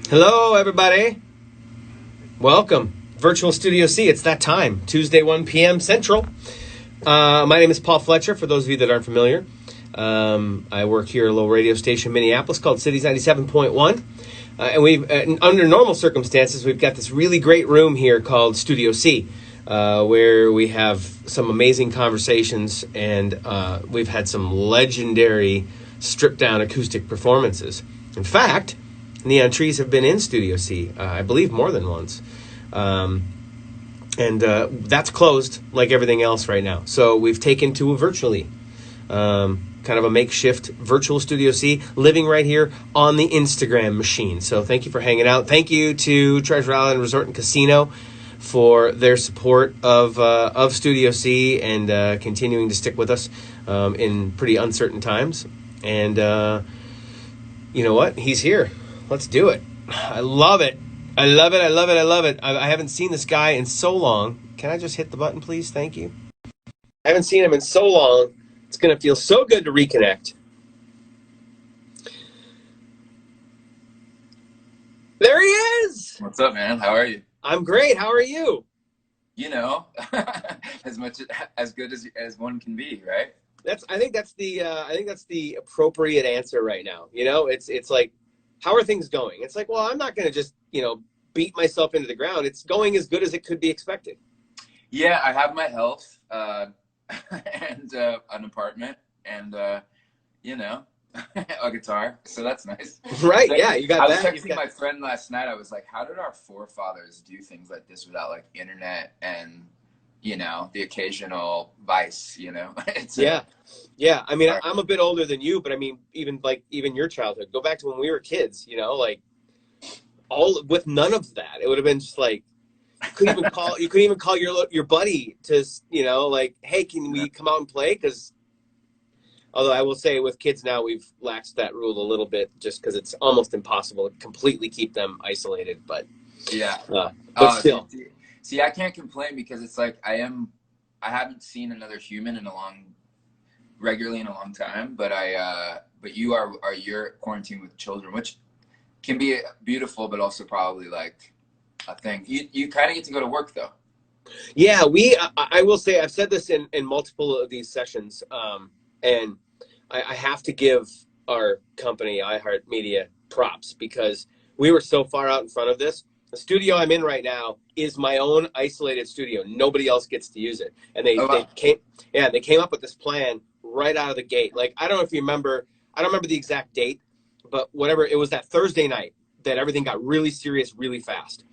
Hello, everybody. Welcome. Virtual Studio C. It's that time. Tuesday, 1 p.m. Central. My name is Paul Fletcher, for those of you that aren't familiar. I work here at a little radio station in Minneapolis called Cities 97.1. And under normal circumstances, we've got this really great room here called Studio C, where we have some amazing conversations, and we've had some legendary stripped-down acoustic performances. In fact, Neon Trees have been in Studio C, I believe more than once. And that's closed like everything else right now. So we've taken to a virtually, kind of a makeshift virtual Studio C, living right here on the Instagram machine. So thank you for hanging out. Thank you to Treasure Island Resort and Casino for their support of Studio C and continuing to stick with us in pretty uncertain times. And you know what? He's here. Let's do it. I love it. I love it. I love it. I love it. I haven't seen this guy in so long. Can I just hit the button, please? Thank you. I haven't seen him in so long. It's going to feel so good to reconnect. There he is. What's up, man? How are you? I'm great. How are you? You know, as good as one can be, right? I think that's the appropriate answer right now. You know, it's like, how are things going? It's like, well, I'm not going to just, beat myself into the ground. It's going as good as it could be expected. Yeah, I have my health and an apartment and, a guitar. So that's nice. Right, yeah, you got that. I was texting my friend last night. I was like, how did our forefathers do things like this without, like, internet and, the occasional vice, Yeah. I mean, I'm a bit older than you, but I mean, even your childhood. Go back to when we were kids, like all with none of that. It would have been just like you couldn't even call your buddy to, like, hey, can we come out and play? Because although I will say with kids now, we've laxed that rule a little bit just because it's almost impossible to completely keep them isolated. But yeah, but still. See, I can't complain because it's like I haven't seen another human regularly in a long time, but you're quarantined with children, which can be beautiful, but also probably like a thing. You kind of get to go to work though. Yeah, I will say, I've said this in multiple of these sessions, and I have to give our company, iHeartMedia, props because we were so far out in front of this. The studio I'm in right now is my own isolated studio. Nobody else gets to use it. And they came up with this plan right out of the gate. Like, I don't know if you remember, I don't remember the exact date, but whatever, it was that Thursday night that everything got really serious really fast.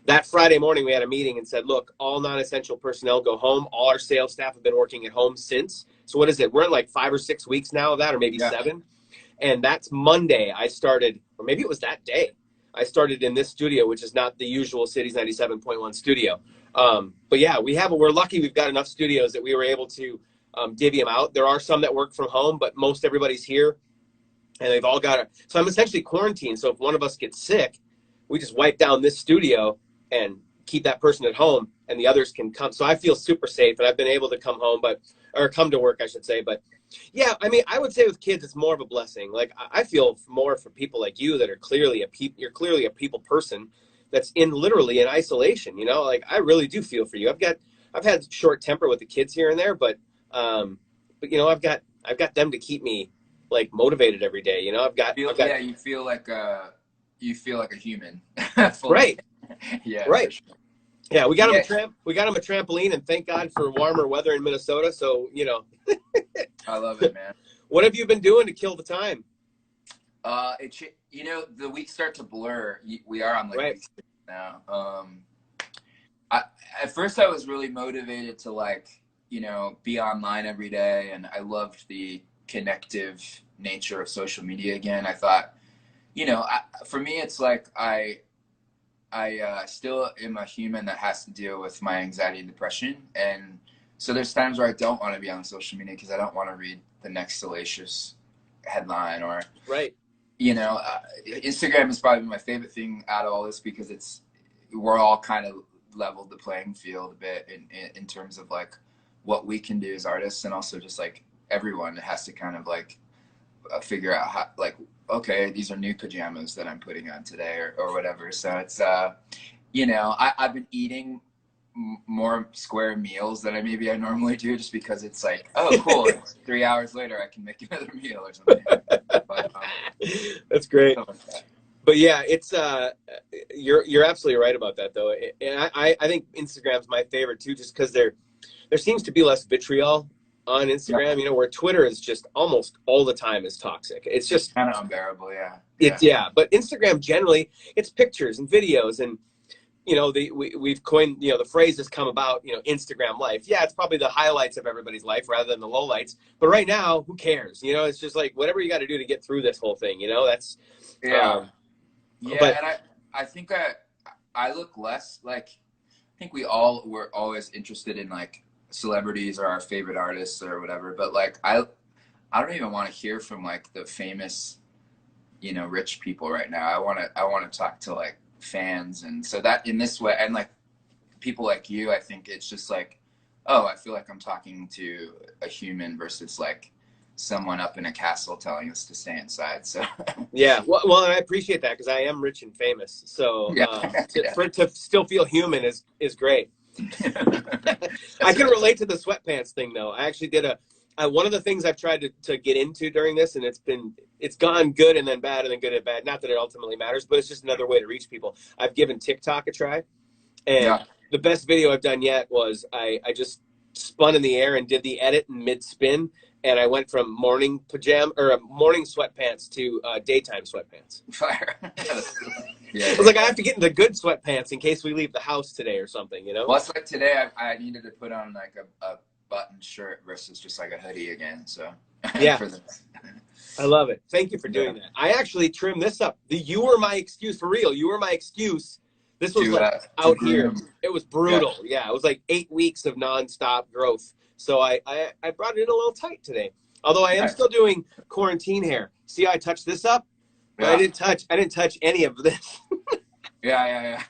That Friday morning, we had a meeting and said, look, all non-essential personnel go home. All our sales staff have been working at home since. So what is it? We're in like 5 or 6 weeks now of that, or maybe 7. And that's Monday I started, or maybe it was that day. I started in this studio, which is not the usual Cities 97.1 studio. But yeah, we're lucky we've got enough studios that we were able to divvy them out. There are some that work from home, but most everybody's here. And they've all got so I'm essentially quarantined. So if one of us gets sick, we just wipe down this studio and keep that person at home and the others can come. So I feel super safe and I've been able to come to work, I should say. But yeah, I mean, I would say with kids, it's more of a blessing. Like, I feel more for people like you that are you're clearly a people person that's literally in isolation, like I really do feel for you. I've had short temper with the kids here and there, but I've got them to keep me like motivated every day. You feel like a human. Right. Yeah. Right. Sure. Yeah, we got him a trampoline, and thank God for warmer weather in Minnesota. So, I love it, man. What have you been doing to kill the time? The weeks start to blur. We are on week 6 now. At first I was really motivated to be online every day, and I loved the connective nature of social media again. I thought, for me, it's like I still am a human that has to deal with my anxiety and depression. And so there's times where I don't want to be on social media because I don't want to read the next salacious headline or, Instagram is probably my favorite thing out of all this because we're all kind of leveled the playing field a bit in terms of like what we can do as artists, and also just like everyone has to kind of like figure out how, like okay, these are new pajamas that I'm putting on today or whatever. So it's, you know, I've been eating more square meals than I normally do, just because it's like, oh, cool. 3 hours later, I can make another meal or something. But, that's great. like that. But yeah, it's you're absolutely right about that though. And I think Instagram's my favorite too, just because there seems to be less vitriol on Instagram. Yeah. You know, where Twitter is just almost all the time is toxic. It's just Kind of unbearable. Yeah. it's but Instagram generally, it's pictures and videos, and you know, we've coined, you know, the phrase has come about, you know, Instagram life. Yeah, it's probably the highlights of everybody's life rather than the lowlights. But right now, who cares? You know, it's just like whatever you got to do to get through this whole thing. You know, that's Yeah. Yeah, but and I think I look less like, I think we all were always interested in like celebrities or our favorite artists or whatever, but like I don't even want to hear from like the famous, you know, rich people right now. I want to talk to like fans, and so that in this way, and like people like you, I think it's just like, oh, I feel like I'm talking to a human versus like someone up in a castle telling us to stay inside. So yeah, well, and I appreciate that because I am rich and famous. So to still feel human is great. I can relate to the sweatpants thing though. I actually did one of the things I've tried to get into during this, and it's gone good and then bad and then good and bad. Not that it ultimately matters, but it's just another way to reach people. I've given TikTok a try, and the best video I've done yet was I just spun in the air and did the edit in mid spin, and I went from morning sweatpants to daytime sweatpants. Fire. I was like, I have to get into good sweatpants in case we leave the house today or something, you know? Well, it's like today I needed to put on like a button shirt versus just like a hoodie again. So yeah, I love it. Thank you for doing that. I actually trimmed this up. You were my excuse, for real. You were my excuse. This was out here. It was brutal. Yeah, it was like 8 weeks of nonstop growth. So I brought it in a little tight today. Although I am still doing quarantine hair. See, I touched this up, but I didn't touch any of this. Yeah.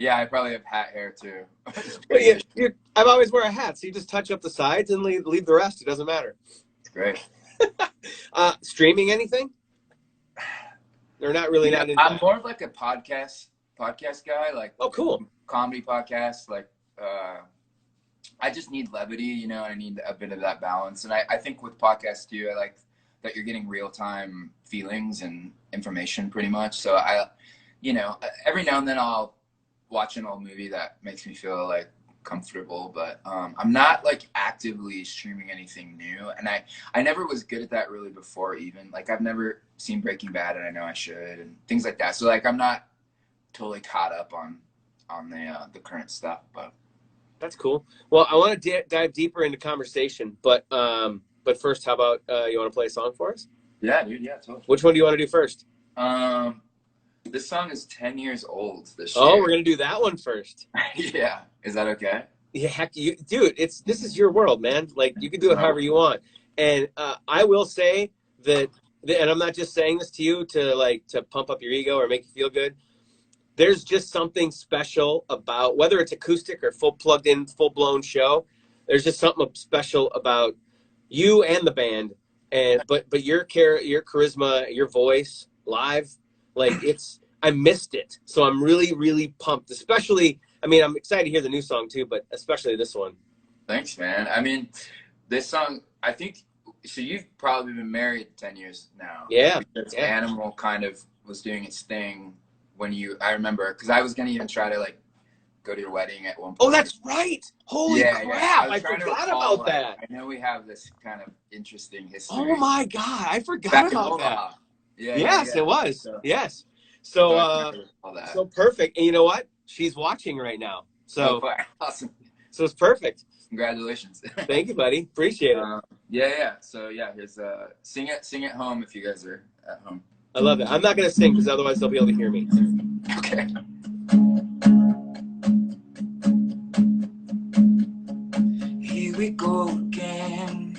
Yeah, I probably have hat hair too. But I've always wear a hat, so you just touch up the sides and leave the rest. It doesn't matter. It's great. Streaming anything? Or not really? Yeah, I'm more of like a podcast guy. Like, oh, cool. Comedy podcast. Like, I just need levity, you know. I need a bit of that balance, and I think with podcasts too, I like that you're getting real time feelings and information pretty much. So you know, every now and then I'll watch an old movie that makes me feel like comfortable, but I'm not like actively streaming anything new, and I never was good at that really before. Even like I've never seen Breaking Bad, and I know I should, and things like that. So like I'm not totally caught up on the current stuff, but that's cool. Well, I want to dive deeper into conversation, but first, how about you want to play a song for us? Yeah, dude. Yeah, totally. Which one do you want to do first? This song is 10 years old this year. Oh, we're gonna do that one first. Yeah, is that okay? Yeah, heck, dude. This is your world, man. Like you can do it however you want. And I will say that, and I'm not just saying this to you to pump up your ego or make you feel good. There's just something special about whether it's acoustic or full plugged in, full blown show. There's just something special about you and the band, but your charisma, your voice live, like I missed it. So I'm really, really pumped. Especially, I mean, I'm excited to hear the new song too, but especially this one. Thanks, man. I mean, this song, I think. So you've probably been married 10 years now. Yeah. Because Animal kind of was doing its thing when I remember, because I was gonna even try to like go to your wedding at one point. Oh, that's right. Holy crap! Yeah. I forgot about that. I know we have this kind of interesting history. Oh my god, I forgot about that. Yes, it was. So, yes. So so perfect. And you know what? She's watching right now. So awesome. So it's perfect. Congratulations. Thank you, buddy. Appreciate it. Yeah. So yeah, here's sing it home if you guys are at home. I love it. I'm not gonna sing because otherwise they'll be able to hear me. Okay. Here we go again.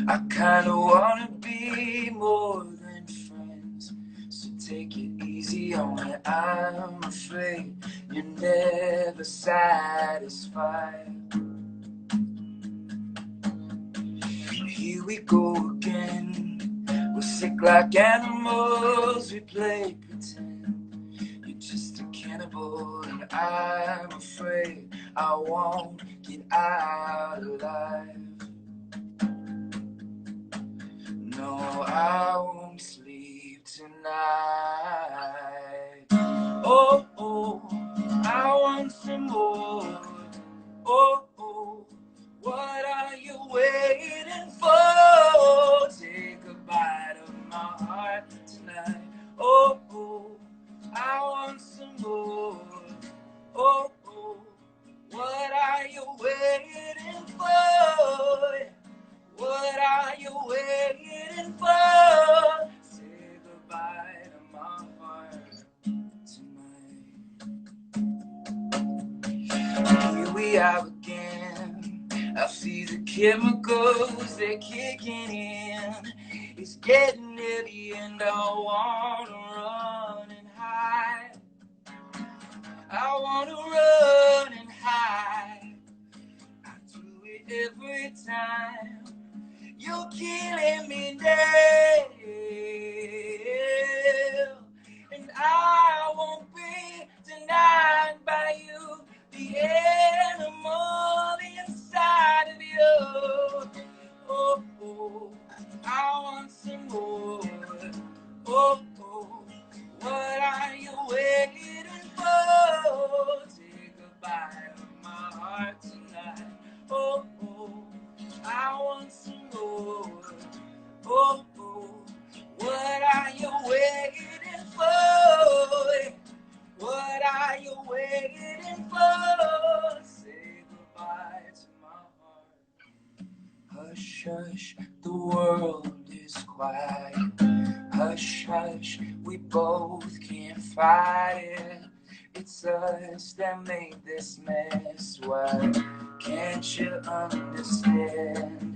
I kinda wanna be more than friends, so take it easy on me. I'm afraid you're never satisfied. Here we go again. We're sick like animals, we play pretend. You're just a cannibal and I'm afraid I won't get out alive. No, I won't sleep tonight. Oh, oh, I want some more. Oh, oh, what are you waiting for? Take a bite of my heart tonight. Oh, oh, I want some more. Oh, oh, what are you waiting for? What are you waiting for? Say goodbye to my heart tonight. Here we are again. I see the chemicals, they're kicking in. It's getting heavy and I wanna run and hide. I wanna run and hide. I do it every time. You're killing me now, and I won't be denied by you. The animal inside of you. Oh, oh, I want some more. Oh, oh, what are you waiting for? Take a bite of my heart tonight. Oh, oh, I want some more. Oh, oh, what are you waiting for? What are you waiting for? Say goodbye to my heart. Hush, hush, the world is quiet. Hush, hush, we both can't fight it. It's us that made this mess. Why can't you understand?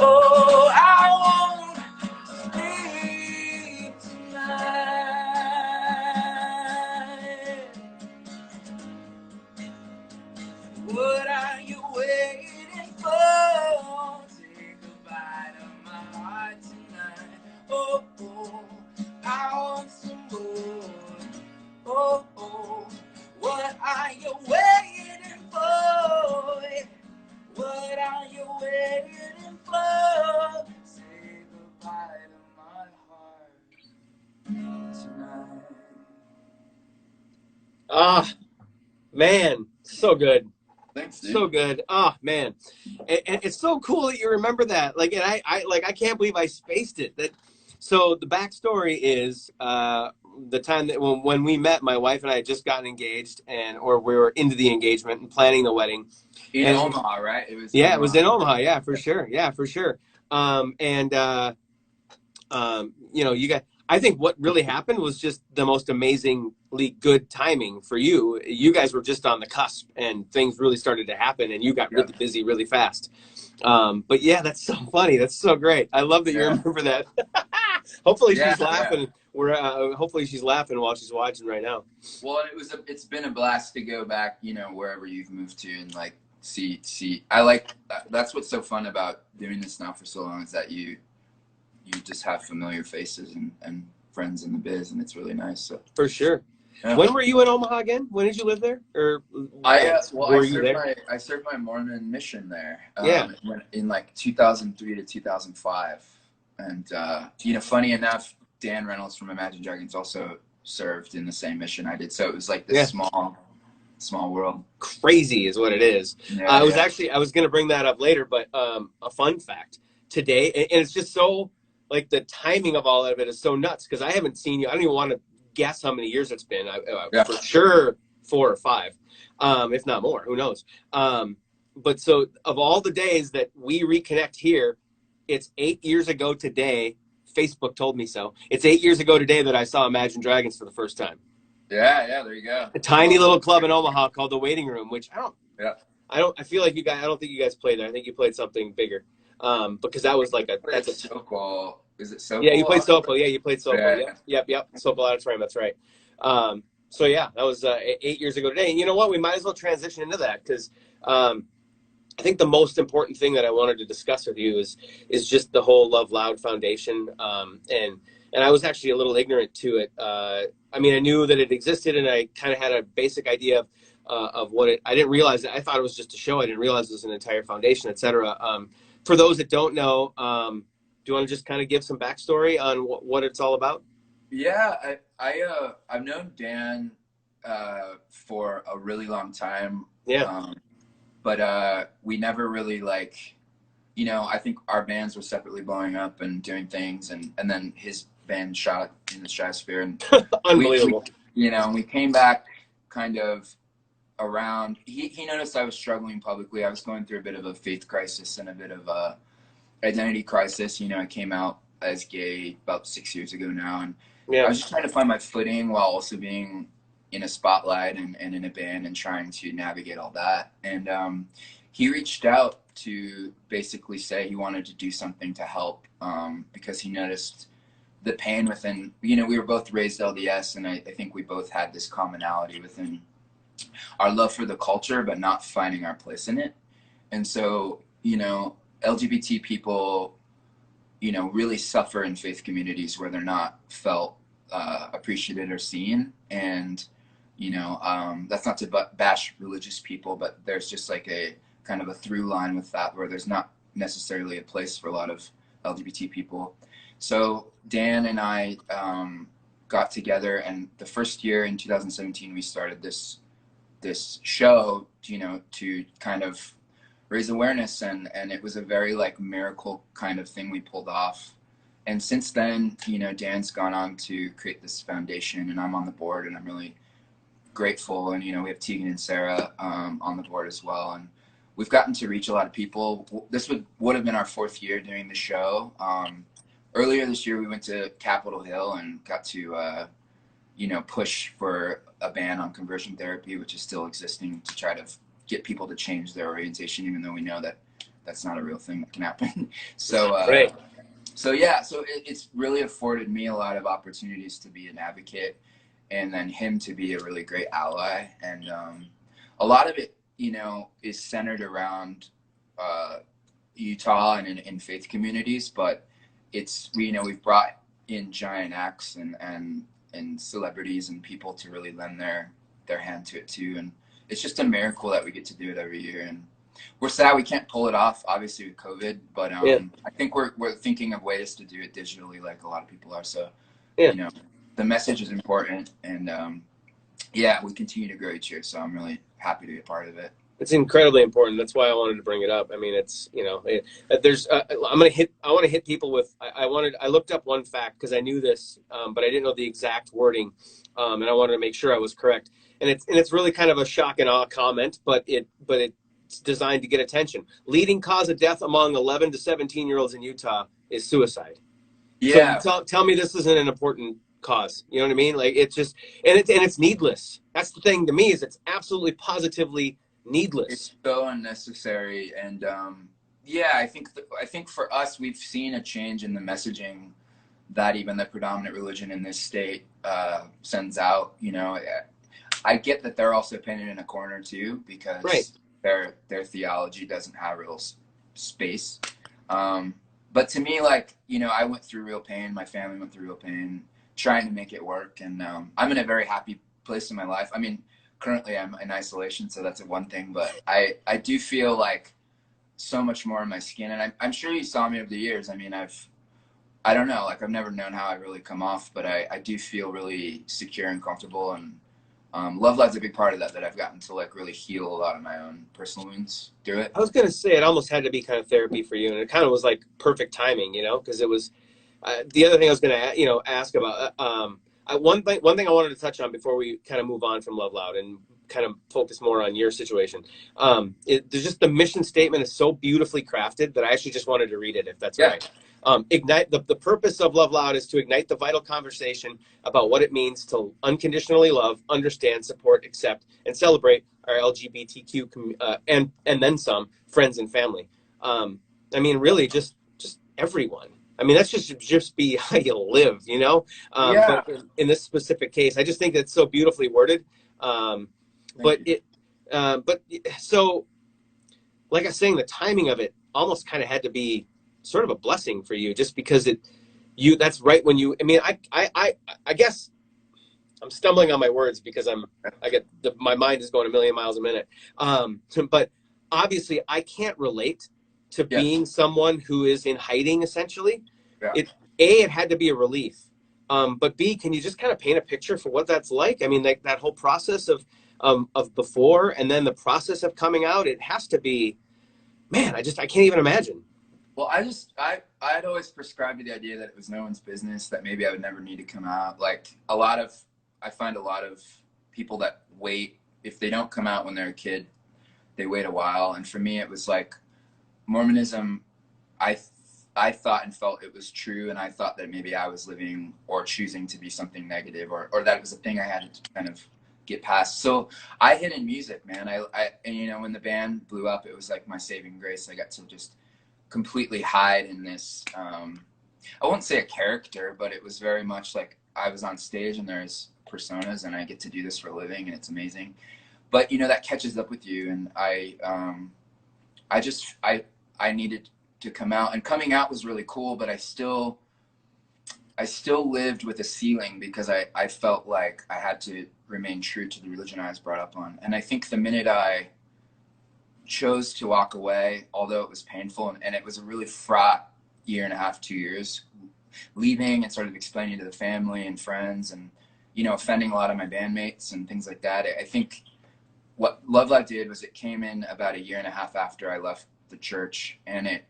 Oh, I won't sleep tonight. What are you waiting for? Say goodbye to my heart tonight. Oh, oh, I want some more. Oh, oh, what are you waiting for? What are you waiting for? Say goodbye to my heart tonight. Ah, man, so good. Thanks, dude. So good. Oh man, and it's so cool that you remember that. Like, and I can't believe I spaced it. That. So the backstory is the time that when we met, my wife and I had just gotten engaged, or we were into the engagement and planning the wedding. In Omaha, right? It was. Yeah, it was in Omaha. Yeah, for sure. Yeah, for sure. You know, you got. I think what really happened was just the most amazingly good timing for you. You guys were just on the cusp, and things really started to happen, and you got really busy really fast. But yeah, that's so funny. That's so great. I love that you remember that. Hopefully she's laughing. We're hopefully she's laughing while she's watching right now. Well, it's been a blast to go back, you know, wherever you've moved to and like see. I like that's what's so fun about doing this now for so long is that you just have familiar faces and friends in the biz, and it's really nice. So for sure. Yeah. When were you in Omaha again? When did you live there? Or I served my Mormon mission there. In like 2003 to 2005, and you know, funny enough, Dan Reynolds from Imagine Dragons also served in the same mission I did. So it was like this small world. Crazy is what it is. Yeah, I was going to bring that up later, but a fun fact today, and it's just so like the timing of all of it is so nuts because I haven't seen you. I don't even want to guess how many years it's been. For sure 4 or 5, if not more. Who knows? But so of all the days that we reconnect here, it's 8 years ago today. Facebook told me so. It's 8 years ago today that I saw Imagine Dragons for the first time. Yeah, there you go. A tiny little club in Omaha called the Waiting Room, which I feel like you guys. I don't think you guys played there. I think you played something bigger. Because that was like that's a Sokol. Is it Sokol? Yeah, you played Sokol. Yeah, you played Sokol. Yep. Sokol Auditorium. That's right. So yeah, that was 8 years ago today. And you know what? We might as well transition into that because I think the most important thing that I wanted to discuss with you is just the whole Love Loud Foundation, and I was actually a little ignorant to it. I mean, I knew that it existed, and I kind of had a basic idea of what it. I didn't realize it. I thought it was just a show. I didn't realize it was an entire foundation, etc. For those that don't know, do you want to just kind of give some backstory on what it's all about? Yeah, I've known Dan for a really long time. Yeah. But we never really like, I think our bands were separately blowing up and doing things, and then his band shot in the stratosphere, and Unbelievable. we came back kind of around. He noticed I was struggling publicly. I was going through a bit of a faith crisis and a bit of a identity crisis. I came out as gay about 6 years ago now, and Yeah. I was just trying to find my footing while also being in a spotlight and in a band and trying to navigate all that. And he reached out to basically say he wanted to do something to help, because he noticed the pain within, we were both raised LDS, and I think we both had this commonality within our love for the culture, but not finding our place in it. And so, LGBT people, really suffer in faith communities where they're not felt appreciated or seen. And that's not to bash religious people, but there's just like a kind of a through line with that, where there's not necessarily a place for a lot of LGBT people. So Dan and I got together, and the first year in 2017 we started this show, to kind of raise awareness, and it was a very like miracle kind of thing we pulled off. And since then, Dan's gone on to create this foundation, and I'm on the board, and I'm really grateful. And we have Tegan and Sarah on the board as well, and we've gotten to reach a lot of people. This would have been our 4th year doing the show. Earlier this year we went to Capitol Hill and got to push for a ban on conversion therapy, which is still existing, to try to get people to change their orientation, even though we know that that's not a real thing that can happen. So Right. So it's really afforded me a lot of opportunities to be an advocate, and then him to be a really great ally. And a lot of it, is centered around Utah and in faith communities, but we've brought in giant acts and celebrities and people to really lend their hand to it too. And it's just a miracle that we get to do it every year. And we're sad we can't pull it off, obviously, with COVID, but I think we're thinking of ways to do it digitally, like a lot of people are. So, the message is important, and we continue to grow each year. So I'm really happy to be a part of it. It's incredibly important. That's why I wanted to bring it up. I mean, it's, there's, I want to hit people with, I looked up one fact because I knew this, but I didn't know the exact wording. And I wanted to make sure I was correct. And it's really kind of a shock and awe comment, but it's designed to get attention. Leading cause of death among 11 to 17-year-olds in Utah is suicide. Yeah. So tell me this isn't an important cause. You know what I mean? Like, it's just, and it's needless. That's the thing to me, is it's absolutely positively needless. It's so unnecessary. And I think for us, we've seen a change in the messaging that even the predominant religion in this state sends out. I get that they're also painted in a corner too, because their theology doesn't have real space. But to me, like, I went through real pain. My family went through real pain trying to make it work. And I'm in a very happy place in my life. I mean, currently I'm in isolation, so that's one thing, but I do feel like so much more in my skin. And I'm sure you saw me over the years. I mean, I don't know, like, I've never known how I really come off, but I do feel really secure and comfortable. And LoveLoud's a big part of that I've gotten to like really heal a lot of my own personal wounds through it. I was going to say it almost had to be kind of therapy for you. And it kind of was like perfect timing, because it was the other thing I was going to, ask about, one thing I wanted to touch on before we kind of move on from LoveLoud and kind of focus more on your situation. There's just the mission statement is so beautifully crafted that I actually just wanted to read it, if that's right. Ignite the purpose of LoveLoud is to ignite the vital conversation about what it means to unconditionally love, understand, support, accept, and celebrate our LGBTQ and then some friends and family. I mean, really, just everyone. I mean, that's just be how you live, But in this specific case, I just think it's so beautifully worded. So like I was saying, the timing of it almost kind of had to be sort of a blessing for you, just because that's right when you, I mean, I guess I'm stumbling on my words because my mind is going a million miles a minute. But obviously I can't relate to being someone who is in hiding, essentially. Yeah. It had to be a relief. But B, can you just kind of paint a picture for what that's like? I mean, that whole process of before, and then the process of coming out, it has to be, man, I can't even imagine. Well, I'd always prescribed to the idea that it was no one's business, that maybe I would never need to come out. Like I find a lot of people that wait, if they don't come out when they're a kid, they wait a while. And for me, it was like Mormonism, I thought and felt it was true, and I thought that maybe I was living or choosing to be something negative, or that it was a thing I had to kind of get past. So I hid in music, man. And you know, when the band blew up, it was like my saving grace. I got to just completely hide in this, I won't say a character, but it was very much like I was on stage and there's personas and I get to do this for a living and it's amazing. But you know, that catches up with you, and I needed to come out, and coming out was really cool, but I still lived with a ceiling because I felt like I had to remain true to the religion I was brought up on. And I think the minute I chose to walk away, although it was painful, and it was a really fraught year and a half, 2 years, leaving and sort of explaining to the family and friends, and you know, offending a lot of my bandmates and things like that. I think what LoveLoud did was it came in about a year and a half after I left the church, and it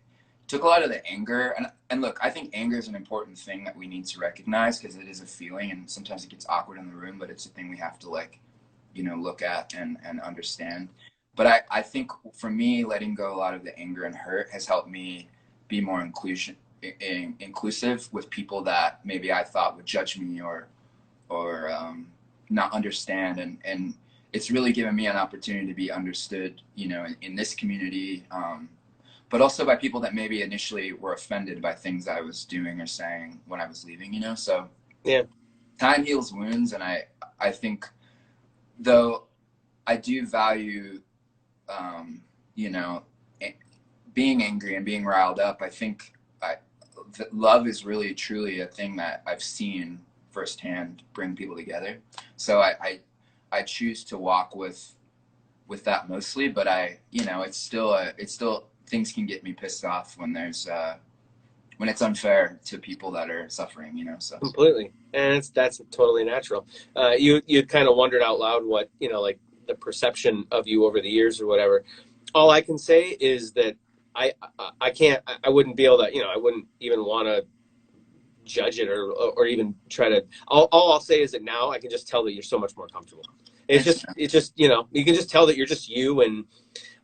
took a lot of the anger. And look, I think anger is an important thing that we need to recognize, because it is a feeling, and sometimes it gets awkward in the room, but it's a thing we have to, like, you know, look at and understand. But I think for me, letting go a lot of the anger and hurt has helped me be more inclusive with people that maybe I thought would judge me or not understand. And it's really given me an opportunity to be understood, you know, in this community, but also by people that maybe initially were offended by things I was doing or saying when I was leaving, you know? So yeah, time heals wounds. And I think, though I do value, you know, being angry and being riled up, I think that love is really truly a thing that I've seen firsthand bring people together. So I choose to walk with that mostly, but you know, it's still things can get me pissed off when there's when it's unfair to people that are suffering, you know. So completely, and that's totally natural. You kind of wondered out loud what, you know, like the perception of you over the years or whatever. All I can say is that I wouldn't be able to, you know, I wouldn't even want to judge it or even try to. All I'll say is that now I can just tell that you're so much more comfortable. It's just, you know, you can just tell that you're just you. And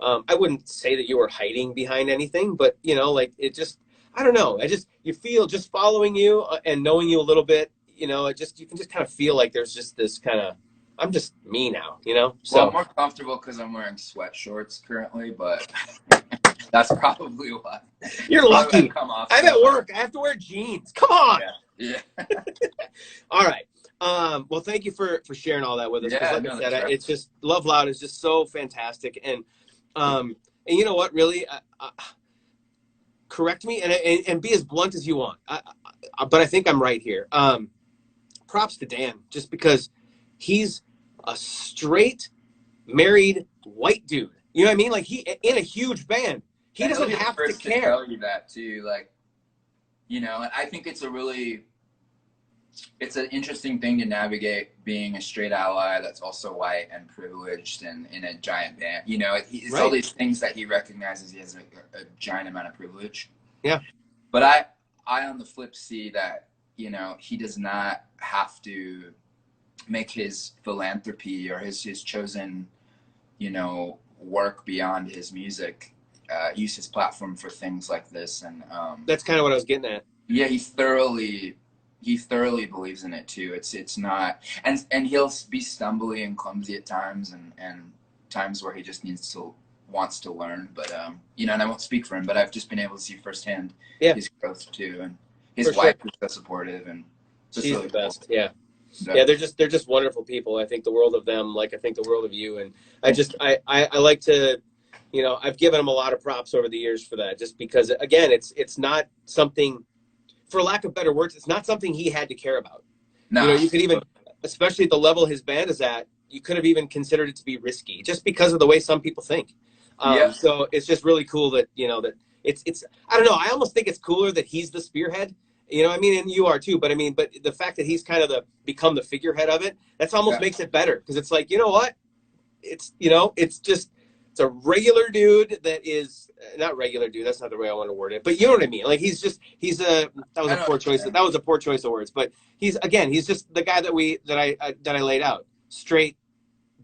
I wouldn't say that you were hiding behind anything, but you know, like, it just, I don't know. You feel, just following you and knowing you a little bit, you know, you can just kind of feel like there's just this kind of, I'm just me now, you know? So well, I'm more comfortable because I'm wearing sweat shorts currently, but that's probably why. You're lucky. I'm at work. I have to wear jeans. Come on. Yeah. All right. Well, thank you for sharing all that with us. Yeah, like I said, it's just, LoveLoud is just so fantastic. And you know what, really, correct me and be as blunt as you want. But I think I'm right here. Props to Dan, just because he's a straight married white dude. You know what I mean? Like, he in a huge band. He doesn't have to care. To tell you that too, like, you know, and I think it's an interesting thing to navigate, being a straight ally that's also white and privileged and in a giant band. You know, it's all these things that he recognizes he has a giant amount of privilege. Yeah. But I on the flip see that, you know, he does not have to make his philanthropy or his chosen, you know, work beyond his music, use his platform for things like this. And that's kind of what I was getting at. Yeah, he thoroughly believes in it too. It's not, and he'll be stumbly and clumsy at times, and times where he just wants to learn. But you know, and I won't speak for him, but I've just been able to see firsthand his growth too, and his wife is so supportive, and she's really the best. Cool. Yeah. So, yeah, they're just wonderful people. I think the world of them, like I think the world of you. And I like to, you know, I've given him a lot of props over the years for that, just because, again, it's not something, for lack of better words, it's not something he had to care about. You know, Nah. you could even, especially at the level his band is at, you could have even considered it to be risky just because of the way some people think. Yeah. So it's just really cool that, you know, that it's, I don't know, I almost think it's cooler that he's the spearhead, you know, I mean, and you are too, but I mean, but the fact that he's kind of become the figurehead of it, that's almost Yeah. makes it better. Cause it's like, you know what? It's, you know, it's just, it's a regular dude that is not regular dude. That's not the way I want to word it, but you know what I mean? Like he's a, that was a poor choice. That was a poor choice of words, but he's just the guy that I laid out. Straight,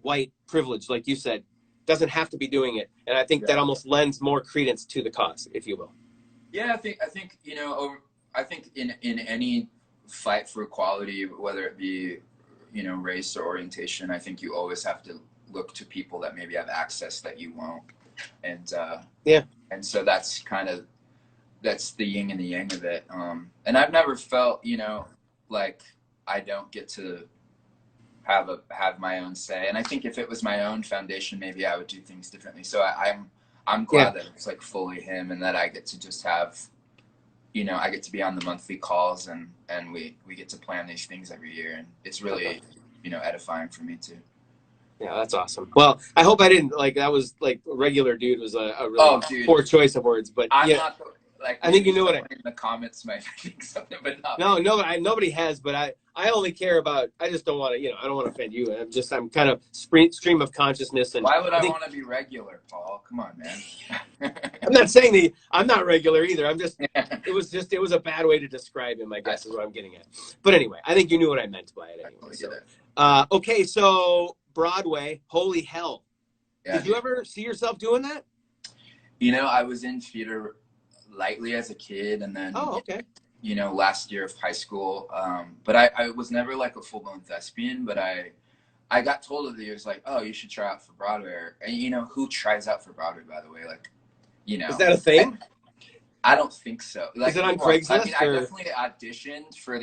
white, privileged, like you said, doesn't have to be doing it. And I think that almost lends more credence to the cause, if you will. Yeah, I think, you know, I think in any fight for equality, whether it be, you know, race or orientation, I think you always have to look to people that maybe have access that you won't. And and so that's the yin and the yang of it. And I've never felt, you know, like I don't get to have my own say. And I think if it was my own foundation, maybe I would do things differently. So I'm glad that it's like fully him, and that I get to just have, you know, I get to be on the monthly calls, and we get to plan these things every year, and it's really, you know, edifying for me too. Yeah, that's awesome. Well, I hope I didn't, like, that was like regular dude was a really poor choice of words, but I'm yeah, not like, I think you knew what in the comments might think something, but nobody has, but I only care about, I just don't want to, you know, I don't want to offend you. I'm kind of stream of consciousness. And why would I want to be regular, Paul? Come on, man. I'm not saying I'm not regular either. I'm just, it was a bad way to describe him, I guess, is what I'm getting at. But anyway, I think you knew what I meant by it anyway. So, okay, so Broadway, holy hell. Yeah, did you ever see yourself doing that? You know, I was in theater lightly as a kid, and then, you know, last year of high school. But I was never like a full-blown thespian, but I got told over the years, like, oh, you should try out for Broadway. And, you know, who tries out for Broadway, by the way? Like, you know. Is that a thing? I don't think so. Like, is it on Craigslist? I mean, I definitely auditioned for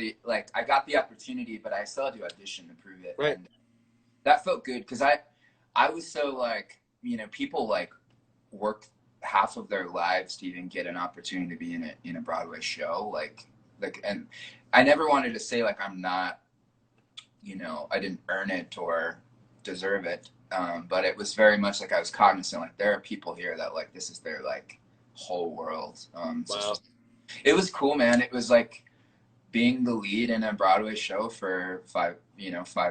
I got the opportunity, but I still had to audition to prove it. Right. And that felt good, because I was so, like, you know, people, like, work half of their lives to even get an opportunity to be in a Broadway show. Like, and I never wanted to say, like, I'm not, you know, I didn't earn it or deserve it. But it was very much like I was cognizant, like, there are people here that, like, this is their, like, whole world. Wow. It was cool, man. It was like being the lead in a Broadway show for 5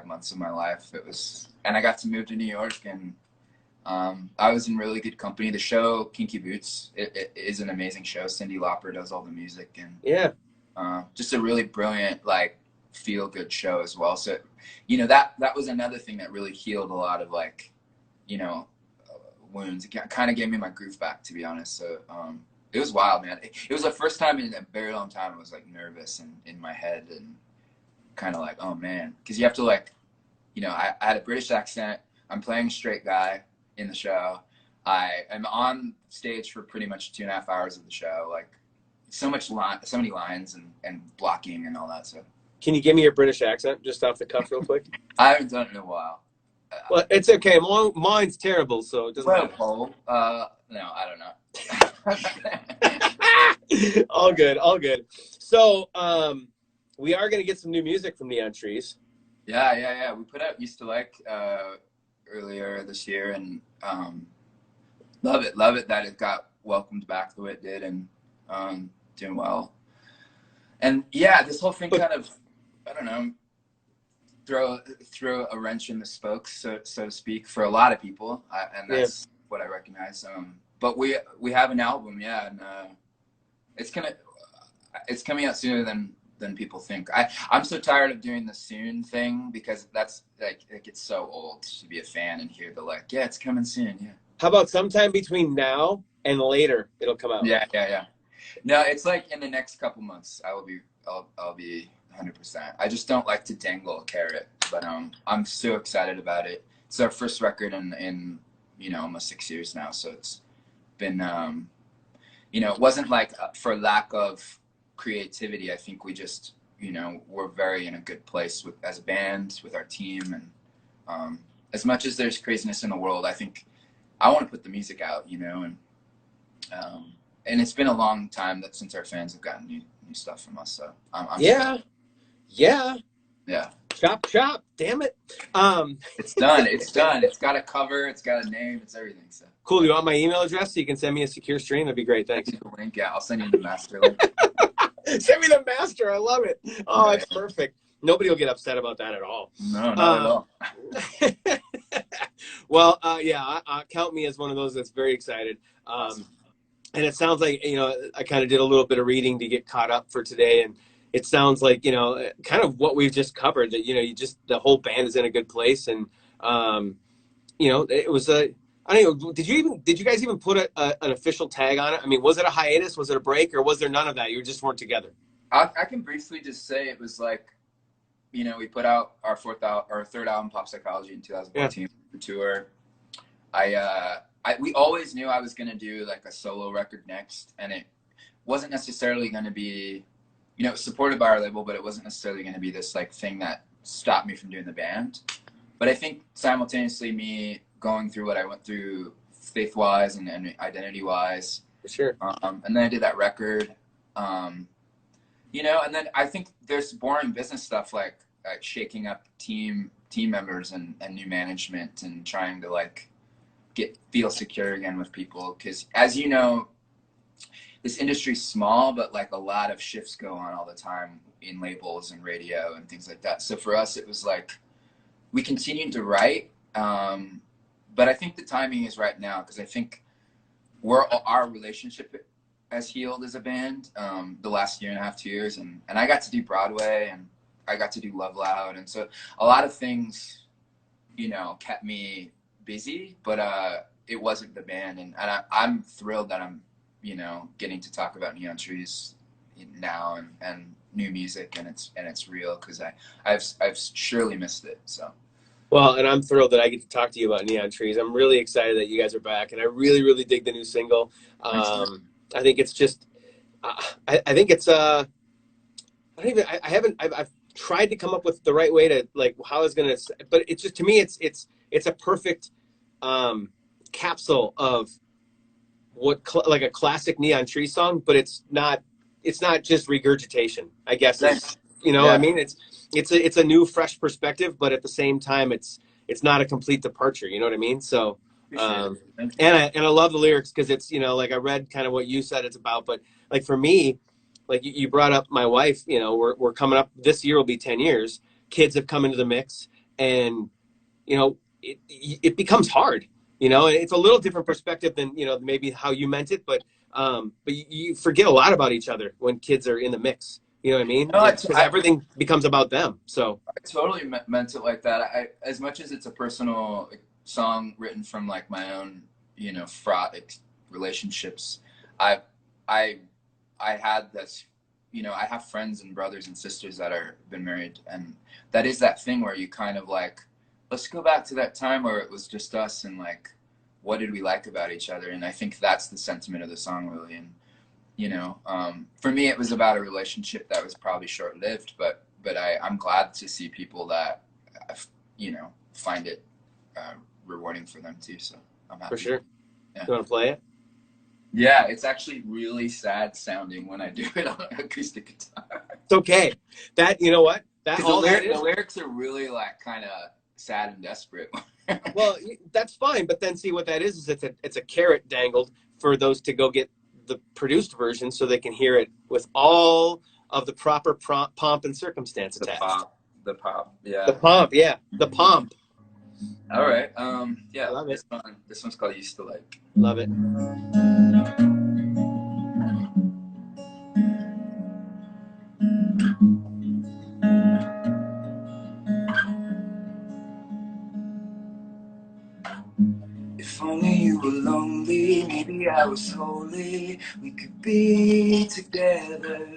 months of my life. It was, and I got to move to New York, and I was in really good company. The show Kinky Boots, it is an amazing show. Cyndi Lauper does all the music, and just a really brilliant, like, feel good show as well. So, you know, that was another thing that really healed a lot of, like, you know, wounds. It kind of gave me my groove back, to be honest. So it was wild, man. It was the first time in a very long time I was, like, nervous and in my head, and kind of like, oh man, because you have to, like, you know, I had a British accent. I'm playing a straight guy in the show. I am on stage for pretty much 2.5 hours of the show. Like, so many lines and blocking and all that stuff. Can you give me your British accent just off the cuff real quick? I haven't done it in a while. Well, it's okay. Mine's terrible, so it doesn't matter. No, I don't know. All good, all good. So, we are going to get some new music from Neon Trees. Yeah. We put out Used to Like earlier this year, and love it that it got welcomed back the way it did, and doing well. And yeah, this whole thing kind of, I don't know, throw a wrench in the spokes, so to speak, for a lot of people, and that's what I recognize. But we have an album, and it's coming out sooner than people think. I'm so tired of doing the soon thing, because that's like, it gets so old to be a fan and hear the, like, yeah, it's coming soon. Yeah. How about sometime between now and later it'll come out? Yeah. No, it's like in the next couple months I'll be 100%. I just don't like to dangle a carrot, but I'm so excited about it. It's our first record in you know, almost 6 years now, so it's been you know, it wasn't like for lack of creativity. I think we just, you know, we're very in a good place as a band, with our team, and as much as there's craziness in the world, I think I want to put the music out, you know, and it's been a long time since our fans have gotten new stuff from us. So I'm yeah, yeah, yeah. Chop chop, damn it. It's done. It's done. It's got a cover. It's got a name. It's everything. So cool. You want my email address so you can send me a secure stream? That'd be great. Thanks. send me the link. Yeah, I'll send you the master link. Send me the master. I love it. Oh, Right. that's perfect. Nobody will get upset about that at all. No, not at all. Well, yeah, count me as one of those that's very excited. Awesome. And it sounds like, you know, I kind of did a little bit of reading to get caught up for today. And it sounds like, you know, kind of what we've just covered, that, you know, the whole band is in a good place. And, you know, it was I don't know, did you guys even put an official tag on it? I mean, was it a hiatus? Was it a break? Or was there none of that? You just weren't together? I can briefly just say it was like, you know, we put out our third album, Pop Psychology, in 2014. Yeah. The tour. We always knew I was going to do like a solo record next, and it wasn't necessarily going to be, you know, it was supported by our label, but it wasn't necessarily going to be this like thing that stopped me from doing the band. But I think simultaneously me going through what I went through faith-wise and identity-wise. For sure. And then I did that record. You know, and then I think there's boring business stuff like shaking up team members and new management and trying to like feel secure again with people. Because as you know, this industry's small, but like a lot of shifts go on all the time in labels and radio and things like that. So for us, it was like we continued to write, but I think the timing is right now, because I think our relationship has healed as a band the last 1.5 to 2 years, and I got to do Broadway, and I got to do LoveLoud, and so a lot of things, you know, kept me busy, but it wasn't the band, and I'm thrilled that I'm, you know, getting to talk about Neon Trees now and new music, and it's real, because I've surely missed it. So. Well, and I'm thrilled that I get to talk to you about Neon Trees. I'm really excited that you guys are back, and I really, really dig the new single. I think it's just, I think it's, I've tried to come up with the right way to, like, how I was going to, but it's just, to me, it's a perfect capsule of like a classic Neon Tree song, but it's not just regurgitation, I guess. You know, yeah. I mean, it's a new, fresh perspective, but at the same time, it's not a complete departure. You know what I mean? So, and I love the lyrics, because it's, you know, like I read kind of what you said it's about, but like for me, like you brought up my wife, you know, we're coming up, this year will be 10 years. Kids have come into the mix, and, you know, it becomes hard, you know, and it's a little different perspective than, you know, maybe how you meant it, but you forget a lot about each other when kids are in the mix. You know what I mean? Because everything becomes about them. So I totally meant it like that. As much as it's a personal song written from like my own, you know, fraught relationships, I had this, you know, I have friends and brothers and sisters that are been married, and that is that thing where you kind of like, let's go back to that time where it was just us, and like, what did we like about each other? And I think that's the sentiment of the song, really. And you know, for me, it was about a relationship that was probably short-lived, but I'm glad to see people that, you know, find it rewarding for them too. So I'm happy. For sure. Yeah. You want to play it? Yeah, it's actually really sad sounding when I do it on acoustic guitar. It's okay. That, you know what? The lyrics are really like kind of sad and desperate. Well, that's fine, but then see what that is it's a carrot dangled for those to go get the produced version, so they can hear it with all of the proper pomp and circumstance attached. The pomp, yeah. The pomp, yeah. The pomp. All right. Yeah. Love it. This one's called Used to Like. Love it. If only you were lonely, maybe I was holy, we could be together.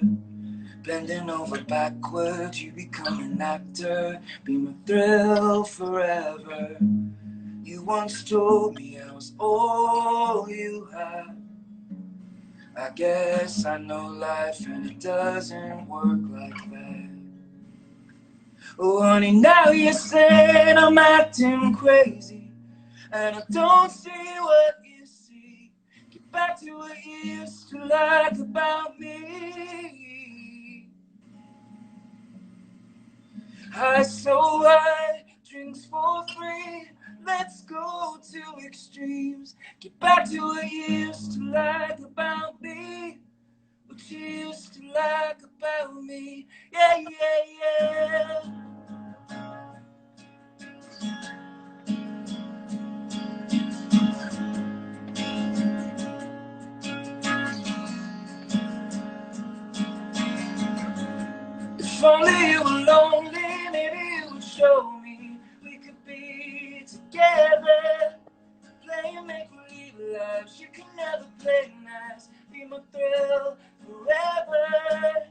Bending over backwards, you become an actor, be my thrill forever. You once told me I was all you had. I guess I know life and it doesn't work like that. Oh honey, now you're saying I'm acting crazy. and I don't see what you see. Get back to what you used to like about me. High so high, drinks for free. Let's go to extremes. Get back to what you used to like about me. What you used to like about me. Yeah, yeah, yeah. If only you were lonely, maybe you would show me we could be together. Playing make-believe lives, you can never play nice. Be my thrill forever.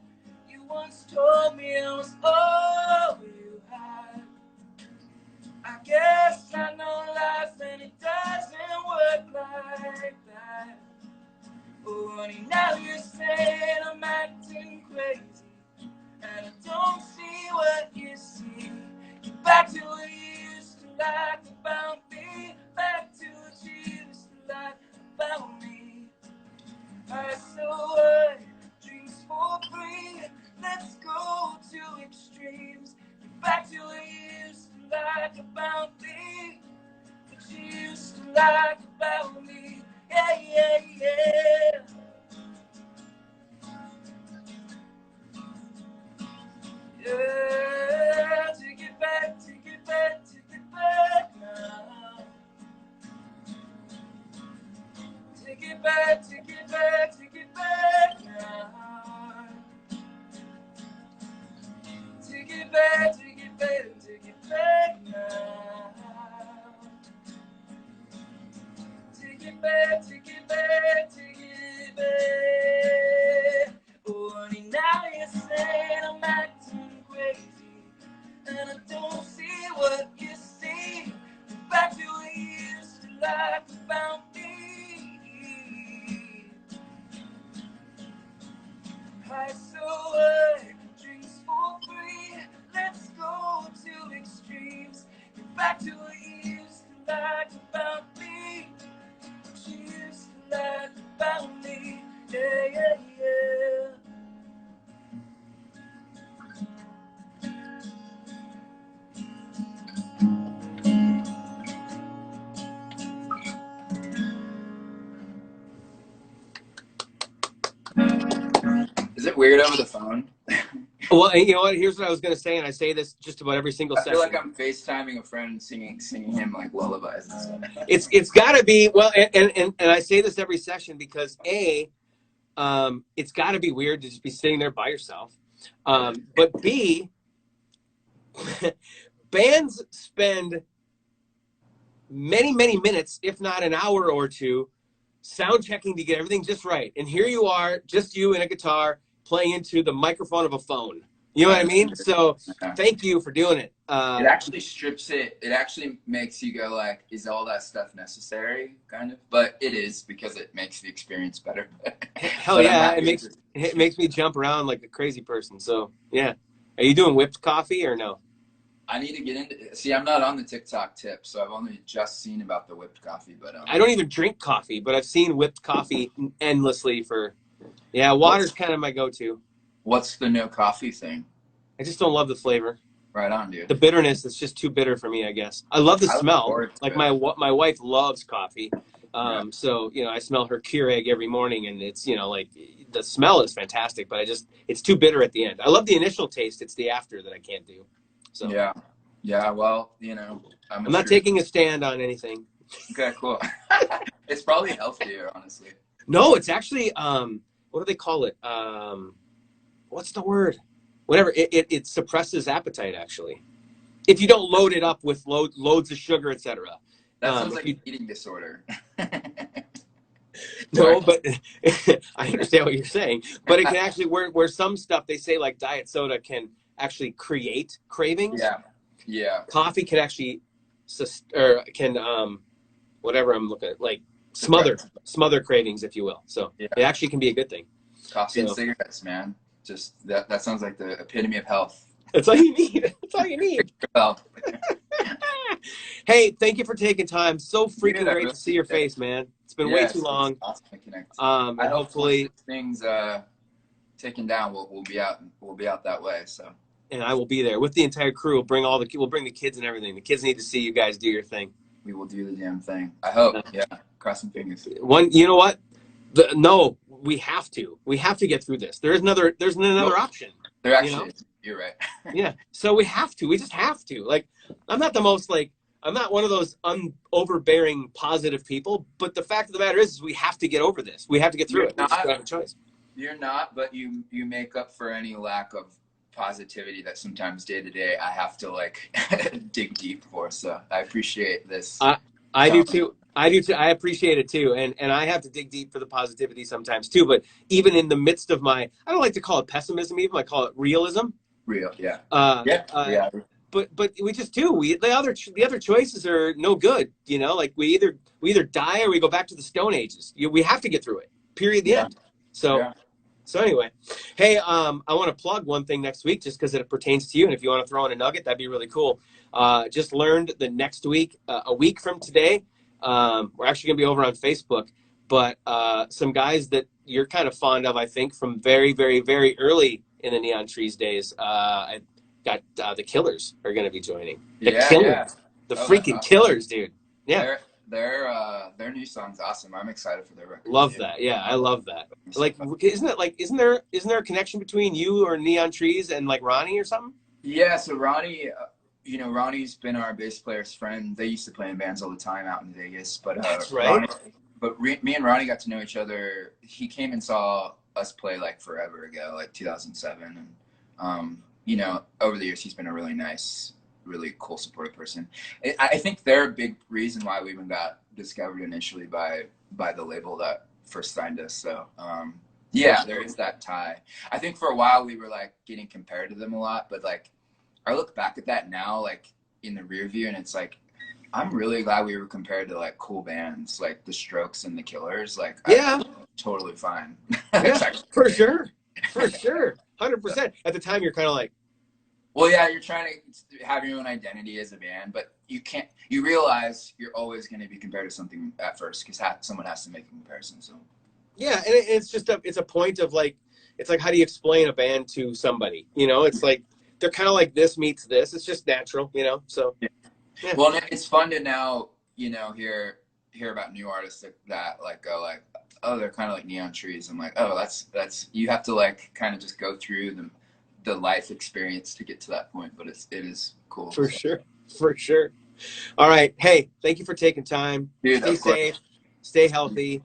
You once told me I was all you had. I guess I know life and it doesn't work like that. Oh, honey, now you're saying I'm acting crazy, and I don't see what you see. Get back to what you used to like about me. Back to what you used to like about me. I saw dreams for free. Let's go to extremes. Get back to what you used to like about me. What you used to like about me. Yeah, yeah, yeah. Yeah, take it back, take it back, take it back now. Take it back, take it back, take it back now. Take it back, take it back, take it back now. Take it back, take it back, take it back. Oh, honey, now you're saying I'm acting crazy, and I don't see what you see. Back to what you used to like about me. High so high, drinks for free. Let's go to extremes. Get back to what you used to like about me. What you used to like about me. Yeah, yeah, yeah. Is it weird over the phone? Well, you know what? Here's what I was going to say, and I say this just about every single session. I feel like I'm FaceTiming a friend singing him like lullabies and stuff. It's got to be, well, and I say this every session because it's got to be weird to just be sitting there by yourself. But B, bands spend many, many minutes, if not an hour or two, sound checking to get everything just right. And here you are, just you and a guitar playing into the microphone of a phone. You know what I mean? So thank you for doing it. It actually strips it. It actually makes you go like, is all that stuff necessary? Kind of. But it is, because it makes the experience better. Hell yeah. It makes me jump around like a crazy person. So yeah. Are you doing whipped coffee or no? I need to get into. See, I'm not on the TikTok tip, so I've only just seen about the whipped coffee. But I don't even drink coffee, but I've seen whipped coffee endlessly for. Yeah, water's kind of my go-to. What's the no coffee thing? I just don't love the flavor. Right on, dude. The bitterness is just too bitter for me, I guess. I love the smell. Like my wife loves coffee. So, you know, I smell her Keurig every morning, and it's, you know, like the smell is fantastic, but it's too bitter at the end. I love the initial taste. It's the after that I can't do. So yeah. Yeah, well, you know, I'm not taking a stand on anything. Okay, cool. It's probably healthier, honestly. No, it's actually what do they call it? What's the word? Whatever. It suppresses appetite, actually. If you don't load it up with loads of sugar, etc. That sounds like an eating disorder. No, but I understand what you're saying. But it can actually, where some stuff they say like diet soda can actually create cravings. Yeah. Yeah. Coffee can actually, or can whatever I'm looking at, like smother cravings, if you will. So yeah. It actually can be a good thing. Coffee and cigarettes, man. Just that sounds like the epitome of health. That's all you need. That's all you need. Well, Hey, thank you for taking time. So freaking Yeah, great really to see your appreciate it. face, man. It's been way Yeah, too it's long. awesome to connect. I And hope once hopefully, this thing's taken down, we'll be out. We'll be out that way. So. and I will be there with the entire crew. We'll bring the kids and everything. The kids need to see you guys do your thing. We will do the damn thing. I hope. Yeah. Crossing fingers. You know what? No, we have to. We have to get through this. There's another Nope. option. There actually is. You're right. Yeah. So we have to. We just have to. Like, I'm not the most I'm not one of those overbearing positive people, but the fact of the matter is we have to get over this. We have to get through it. We just don't have a choice. You're not, but you make up for any lack of positivity that sometimes day to day I have to like dig deep for. So I appreciate this. I do too. I do too. I appreciate it too. And I have to dig deep for the positivity sometimes too. But even in the midst of I don't like to call it pessimism even. I call it realism. Real, yeah. Yeah. But we just do. The other choices are no good. You know, like we either die or we go back to the Stone Ages. We have to get through it. Period. The end. So anyway, hey, I want to plug one thing next week just because it pertains to you, and if you want to throw in a nugget, that'd be really cool. Just learned that next week, a week from today, we're actually going to be over on Facebook, but some guys that you're kind of fond of, I think, from very, very, very early in the Neon Trees days, I got the Killers are going to be joining. The Killers. The freaking awesome. Killers, dude. Yeah. Their new song's awesome. I'm excited for their record. Love that. Yeah, I love that. Like, isn't there a connection between you or Neon Trees and like Ronnie or something? Yeah. So Ronnie, Ronnie's been our bass player's friend. They used to play in bands all the time out in Vegas. But that's right. Me and Ronnie got to know each other. He came and saw us play like forever ago, like 2007, and over the years he's been a really nice, really cool, supportive person. I think they're a big reason why we even got discovered initially by the label that first signed us. So yeah, there is that tie. I think for a while we were like getting compared to them a lot, but like I look back at that now, like in the rear view, and it's like I'm really glad we were compared to like cool bands like the Strokes and the Killers. Like yeah, totally fine. Yeah, for sure, 100%. At the time, you're kind of like, well, yeah, you're trying to have your own identity as a band, but you realize you're always going to be compared to something at first because someone has to make a comparison. So yeah, and it's a point of like, it's like, how do you explain a band to somebody? It's like they're kind of like this meets this. It's just natural, so yeah. Well, it's fun to now hear about new artists that like go like, oh, they're kind of like Neon Trees. I'm like, oh, that's you have to like kind of just go through the life experience to get to that point, but it is cool. For sure. All right. Hey, thank you for taking time. Dude, stay safe, stay healthy,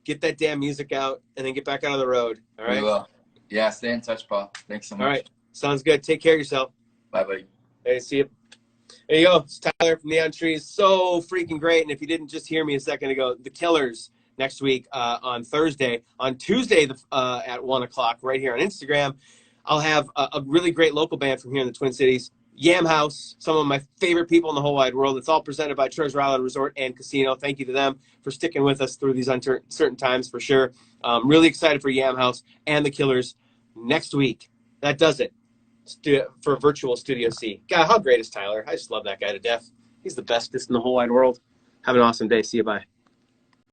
get that damn music out, and then get back out on the road. All right. We will. Yeah, stay in touch, Paul. Thanks so much. All right. Sounds good. Take care of yourself. Bye, buddy. Hey, see you. There you go. It's Tyler from Neon Trees. So freaking great. And if you didn't just hear me a second ago, the Killers next week on Thursday. On Tuesday at 1 o'clock right here on Instagram, I'll have a really great local band from here in the Twin Cities, Yam House, some of my favorite people in the whole wide world. It's all presented by Treasure Island Resort and Casino. Thank you to them for sticking with us through these uncertain times for sure. Really excited for Yam House and the Killers next week. That does it for Virtual Studio C. God, how great is Tyler? I just love that guy to death. He's the bestest in the whole wide world. Have an awesome day. See you. Bye.